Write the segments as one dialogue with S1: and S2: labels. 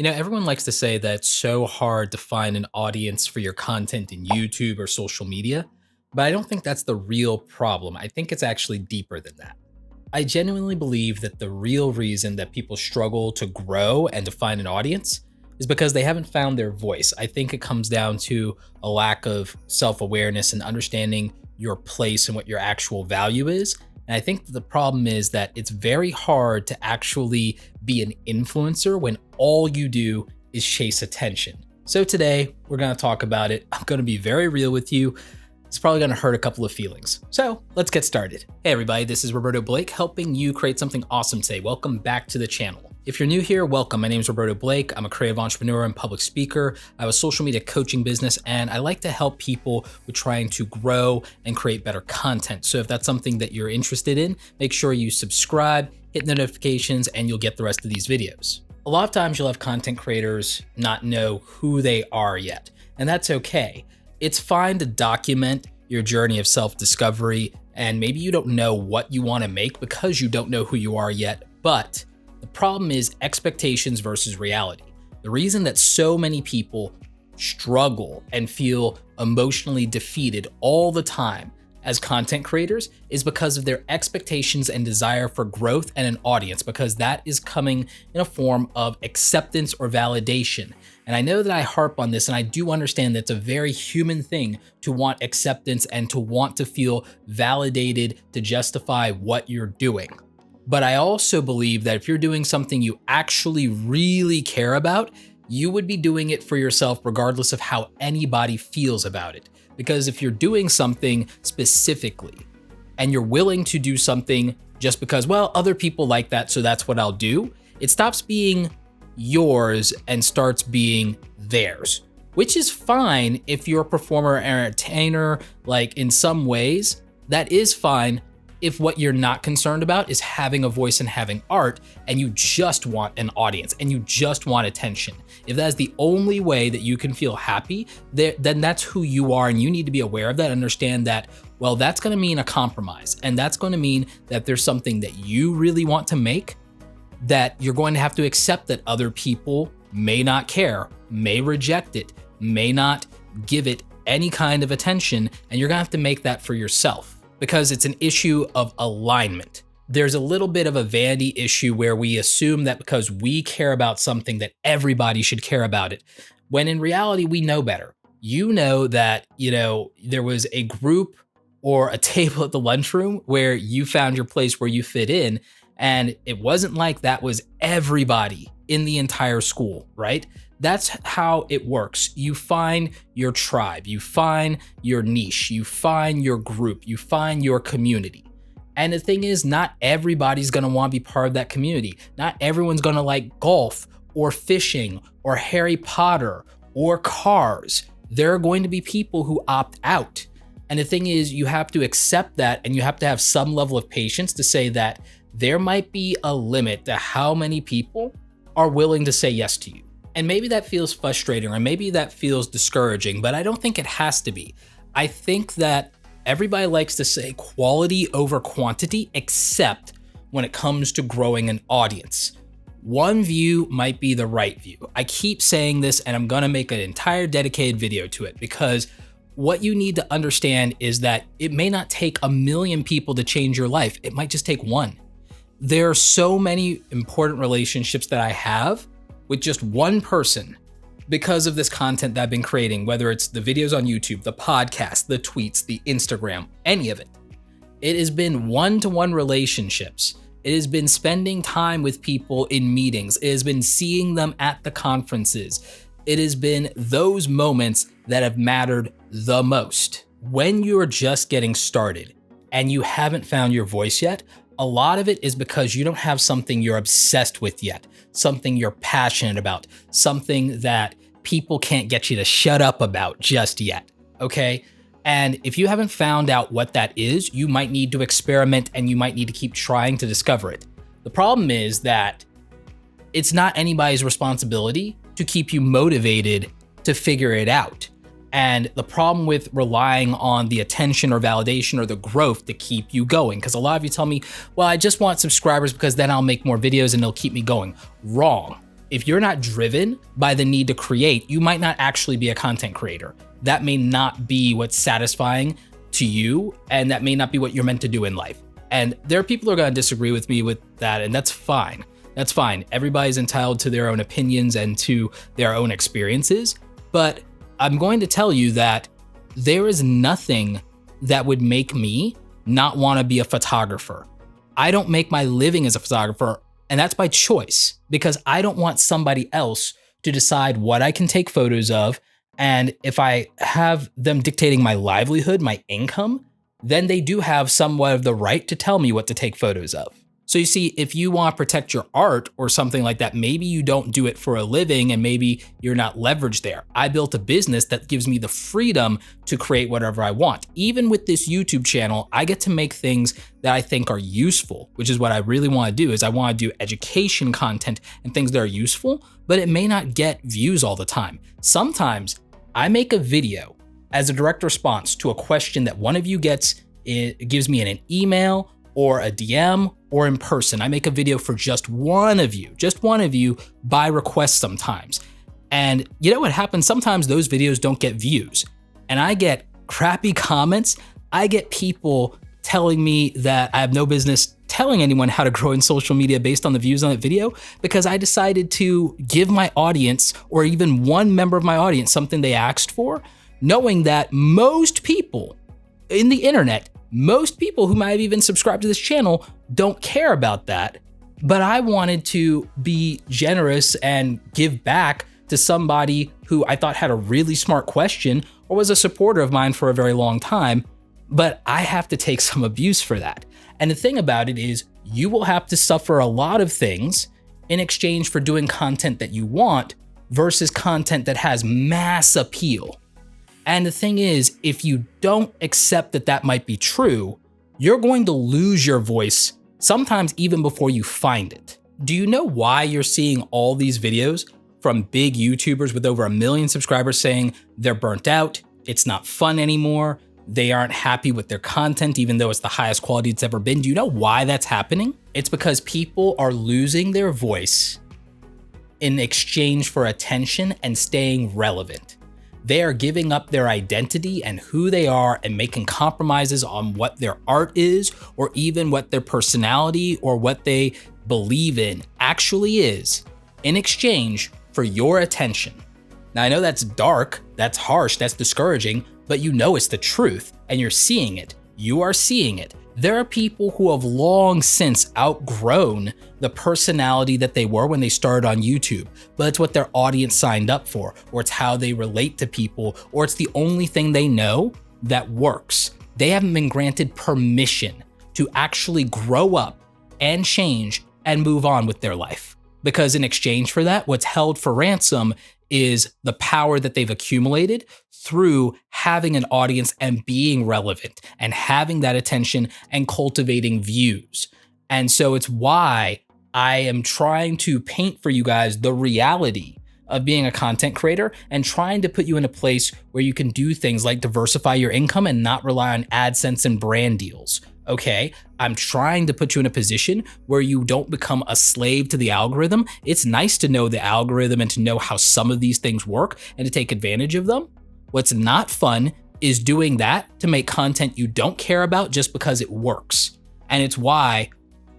S1: Everyone likes to say that it's so hard to find an audience for your content in YouTube or social media, but I don't think that's the real problem. I think it's actually deeper than that. I genuinely believe that the real reason that people struggle to grow and to find an audience is because they haven't found their voice. I think it comes down to a lack of self awareness and understanding your place and what your actual value is. And I think the problem is that it's very hard to actually be an influencer when all you do is chase attention. So today we're going to talk about it. I'm going to be very real with you. It's probably going to hurt a couple of feelings. So let's get started. Hey everybody, this is Roberto Blake helping you create something awesome today. Welcome back to the channel. If you're new here, welcome. My name is Roberto Blake. I'm a creative entrepreneur and public speaker. I have a social media coaching business, and I like to help people with trying to grow and create better content. So if that's something that you're interested in, make sure you subscribe, hit the notifications, and you'll get the rest of these videos. A lot of times you'll have content creators not know who they are yet, and that's okay. It's fine to document your journey of self-discovery, and maybe you don't know what you want to make because you don't know who you are yet, but the problem is expectations versus reality. The reason that so many people struggle and feel emotionally defeated all the time as content creators is because of their expectations and desire for growth and an audience, because that is coming in a form of acceptance or validation. And I know that I harp on this, and I do understand that it's a very human thing to want acceptance and to want to feel validated to justify what you're doing. But I also believe that if you're doing something you actually really care about, you would be doing it for yourself regardless of how anybody feels about it. Because if you're doing something specifically and you're willing to do something just because, well, other people like that, so that's what I'll do, it stops being yours and starts being theirs, which is fine if you're a performer or entertainer. Like in some ways, that is fine if what you're not concerned about is having a voice and having art, and you just want an audience and you just want attention. If that's the only way that you can feel happy, then that's who you are, and you need to be aware of that, understand that, well, that's gonna mean a compromise, and that's gonna mean that there's something that you really want to make that you're going to have to accept that other people may not care, may reject it, may not give it any kind of attention, and you're gonna have to make that for yourself. Because it's an issue of alignment. There's a little bit of a vanity issue where we assume that because we care about something that everybody should care about it, when in reality, we know better. You know that, there was a group or a table at the lunchroom where you found your place where you fit in, and it wasn't like that was everybody in the entire school, right? That's how it works. You find your tribe, you find your niche, you find your group, you find your community. And the thing is, not everybody's gonna wanna be part of that community. Not everyone's gonna like golf or fishing or Harry Potter or cars. There are going to be people who opt out. And the thing is, you have to accept that, and you have to have some level of patience to say that there might be a limit to how many people are willing to say yes to you. And maybe that feels frustrating, or maybe that feels discouraging, but I don't think it has to be. I think that everybody likes to say quality over quantity, except when it comes to growing an audience. One view might be the right view. I keep saying this, and I'm gonna make an entire dedicated video to it, because what you need to understand is that it may not take 1 million people to change your life. It might just take one. There are so many important relationships that I have with just one person because of this content that I've been creating, whether it's the videos on YouTube, the podcast, the tweets, the Instagram, any of it. It has been one-to-one relationships. It has been spending time with people in meetings. It has been seeing them at the conferences. It has been those moments that have mattered the most. When you're just getting started and you haven't found your voice yet, a lot of it is because you don't have something you're obsessed with yet, something you're passionate about, something that people can't get you to shut up about just yet, okay? And if you haven't found out what that is, you might need to experiment, and you might need to keep trying to discover it. The problem is that it's not anybody's responsibility to keep you motivated to figure it out. And the problem with relying on the attention or validation or the growth to keep you going, because a lot of you tell me, well, I just want subscribers because then I'll make more videos and it'll keep me going. Wrong. If you're not driven by the need to create, you might not actually be a content creator. That may not be what's satisfying to you, and that may not be what you're meant to do in life. And there are people who are going to disagree with me with that, and that's fine. That's fine. Everybody's entitled to their own opinions and to their own experiences. But I'm going to tell you that there is nothing that would make me not want to be a photographer. I don't make my living as a photographer, and that's by choice, because I don't want somebody else to decide what I can take photos of. And if I have them dictating my livelihood, my income, then they do have somewhat of the right to tell me what to take photos of. So you see, if you want to protect your art or something like that, maybe you don't do it for a living and maybe you're not leveraged there. I built a business that gives me the freedom to create whatever I want. Even with this YouTube channel, I get to make things that I think are useful, which is what I really want to do. Is I want to do education content and things that are useful, but it may not get views all the time. Sometimes I make a video as a direct response to a question that one of you gets. It gives me in an email or a DM or in person. I make a video for just one of you by request sometimes. And you know what happens? Sometimes those videos don't get views and I get crappy comments. I get people telling me that I have no business telling anyone how to grow in social media based on the views on that video, because I decided to give my audience, or even one member of my audience, something they asked for, knowing that most people in the internet, most people who might have even subscribed to this channel don't care about that. But I wanted to be generous and give back to somebody who I thought had a really smart question or was a supporter of mine for a very long time. But I have to take some abuse for that. And the thing about it is, you will have to suffer a lot of things in exchange for doing content that you want versus content that has mass appeal. And the thing is, if you don't accept that that might be true, you're going to lose your voice, sometimes even before you find it. Do you know why you're seeing all these videos from big YouTubers with over 1 million subscribers saying they're burnt out, it's not fun anymore, they aren't happy with their content even though it's the highest quality it's ever been? Do you know why that's happening? It's because people are losing their voice in exchange for attention and staying relevant. They are giving up their identity and who they are and making compromises on what their art is, or even what their personality or what they believe in actually is, in exchange for your attention. Now, I know that's dark, that's harsh, that's discouraging, but you know it's the truth and you're seeing it. You are seeing it. There are people who have long since outgrown the personality that they were when they started on YouTube, but it's what their audience signed up for, or it's how they relate to people, or it's the only thing they know that works. They haven't been granted permission to actually grow up and change and move on with their life. Because in exchange for that, what's held for ransom is the power that they've accumulated through having an audience and being relevant and having that attention and cultivating views. And so it's why I am trying to paint for you guys the reality of being a content creator and trying to put you in a place where you can do things like diversify your income and not rely on AdSense and brand deals. Okay, I'm trying to put you in a position where you don't become a slave to the algorithm. It's nice to know the algorithm and to know how some of these things work and to take advantage of them. What's not fun is doing that to make content you don't care about just because it works. And it's why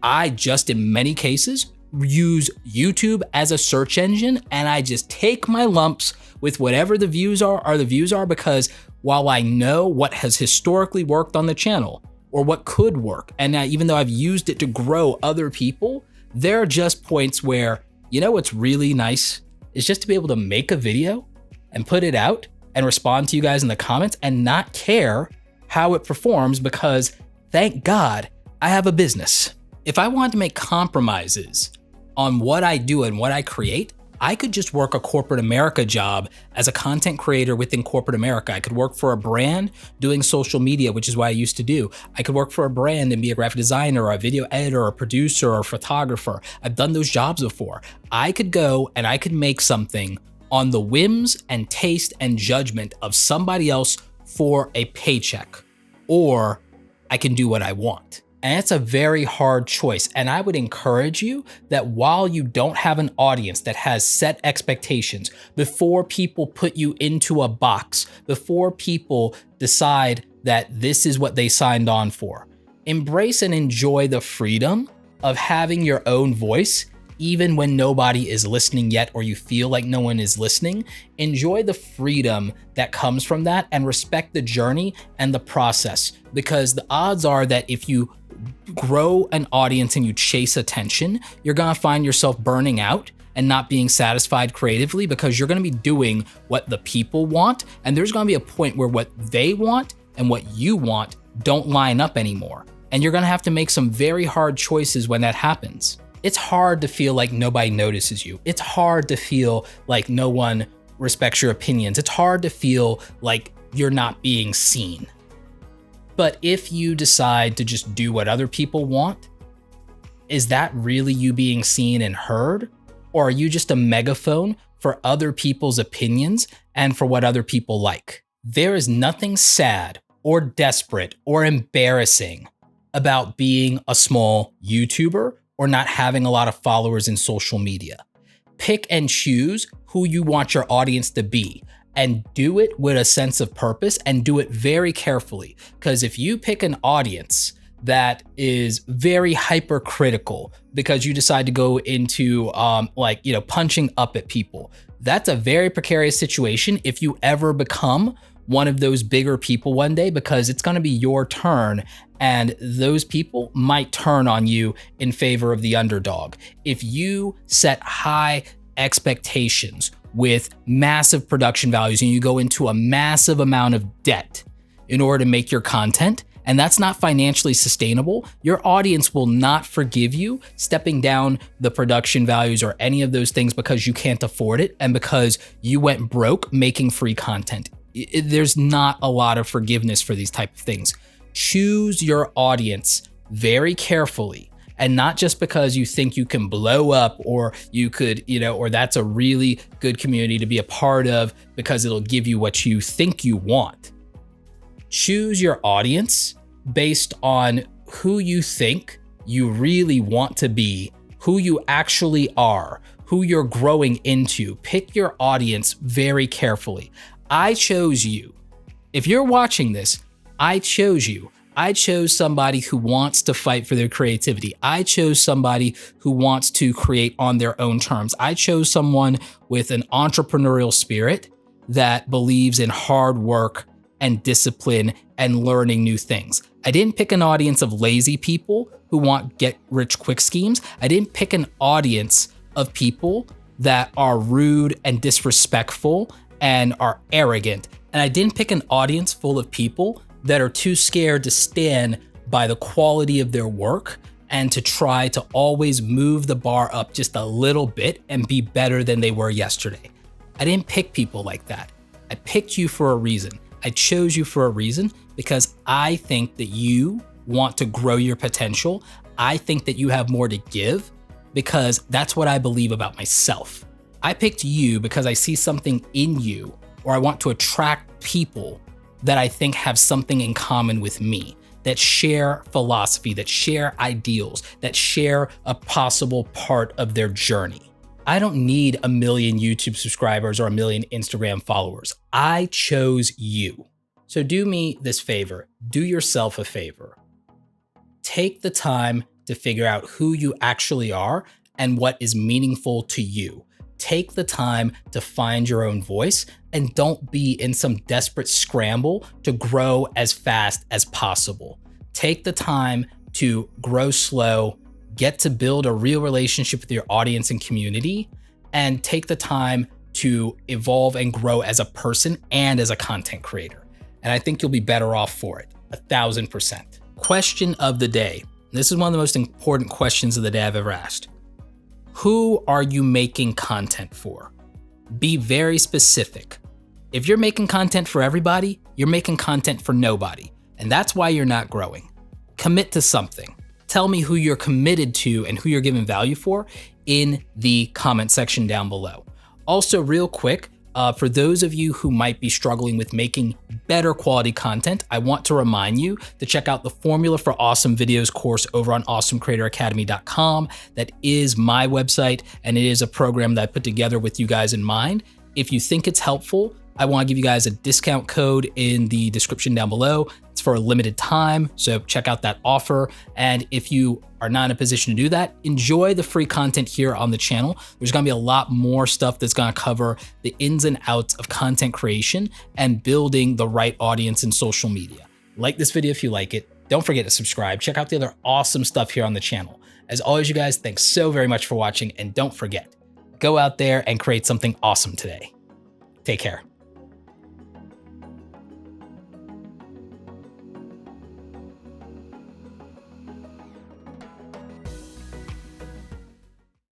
S1: I just, in many cases, use YouTube as a search engine, and I just take my lumps with whatever the views are, because while I know what has historically worked on the channel or what could work, and even though I've used it to grow other people, there are just points where, you know what's really nice is just to be able to make a video and put it out and respond to you guys in the comments and not care how it performs, because thank God I have a business. If I wanted to make compromises on what I do and what I create, I could just work a corporate America job as a content creator within corporate America. I could work for a brand doing social media, which is what I used to do. I could work for a brand and be a graphic designer or a video editor or a producer or a photographer. I've done those jobs before. I could go and I could make something on the whims and taste and judgment of somebody else for a paycheck, or I can do what I want. And it's a very hard choice. And I would encourage you that while you don't have an audience that has set expectations, before people put you into a box, before people decide that this is what they signed on for, embrace and enjoy the freedom of having your own voice, even when nobody is listening yet, or you feel like no one is listening. Enjoy the freedom that comes from that and respect the journey and the process, because the odds are that if you grow an audience and you chase attention, you're gonna find yourself burning out and not being satisfied creatively, because you're gonna be doing what the people want, and there's gonna be a point where what they want and what you want don't line up anymore. And you're gonna have to make some very hard choices when that happens. It's hard to feel like nobody notices you. It's hard to feel like no one respects your opinions. It's hard to feel like you're not being seen. But if you decide to just do what other people want, is that really you being seen and heard? Or are you just a megaphone for other people's opinions and for what other people like? There is nothing sad or desperate or embarrassing about being a small YouTuber or not having a lot of followers in social media. Pick and choose who you want your audience to be, and do it with a sense of purpose, and do it very carefully. Because if you pick an audience that is very hypercritical because you decide to go into punching up at people, that's a very precarious situation if you ever become one of those bigger people one day, because it's gonna be your turn and those people might turn on you in favor of the underdog. If you set high expectations with massive production values and you go into a massive amount of debt in order to make your content, and that's not financially sustainable, your audience will not forgive you stepping down the production values or any of those things because you can't afford it and because you went broke making free content. There's not a lot of forgiveness for these type of things. Choose your audience very carefully, and not just because you think you can blow up or you could, or that's a really good community to be a part of because it'll give you what you think you want. Choose your audience based on who you think you really want to be, who you actually are, who you're growing into. Pick your audience very carefully. I chose you. If you're watching this, I chose you. I chose somebody who wants to fight for their creativity. I chose somebody who wants to create on their own terms. I chose someone with an entrepreneurial spirit that believes in hard work and discipline and learning new things. I didn't pick an audience of lazy people who want get rich quick schemes. I didn't pick an audience of people that are rude and disrespectful and are arrogant. And I didn't pick an audience full of people that are too scared to stand by the quality of their work and to try to always move the bar up just a little bit and be better than they were yesterday. I didn't pick people like that. I picked you for a reason. I chose you for a reason because I think that you want to grow your potential. I think that you have more to give because that's what I believe about myself. I picked you because I see something in you, or I want to attract people that I think have something in common with me, that share philosophy, that share ideals, that share a possible part of their journey. I don't need 1 million YouTube subscribers or 1 million Instagram followers. I chose you. So do me this favor, do yourself a favor. Take the time to figure out who you actually are and what is meaningful to you. Take the time to find your own voice and don't be in some desperate scramble to grow as fast as possible. Take the time to grow slow, get to build a real relationship with your audience and community, and take the time to evolve and grow as a person and as a content creator. And I think you'll be better off for it, 1000%. Question of the day. This is one of the most important questions of the day I've ever asked. Who are you making content for? Be very specific. If you're making content for everybody, you're making content for nobody. And that's why you're not growing. Commit to something. Tell me who you're committed to and who you're giving value for in the comment section down below. Also, real quick, For those of you who might be struggling with making better quality content, I want to remind you to check out the Formula for Awesome Videos course over on awesomecreatoracademy.com. That is my website, and it is a program that I put together with you guys in mind. If you think it's helpful, I want to give you guys a discount code in the description down below. It's for a limited time, so check out that offer. And if you are not in a position to do that, enjoy the free content here on the channel. There's gonna be a lot more stuff that's gonna cover the ins and outs of content creation and building the right audience in social media. Like this video if you like it. Don't forget to subscribe. Check out the other awesome stuff here on the channel. As always, you guys, thanks so very much for watching, and don't forget, go out there and create something awesome today. Take care.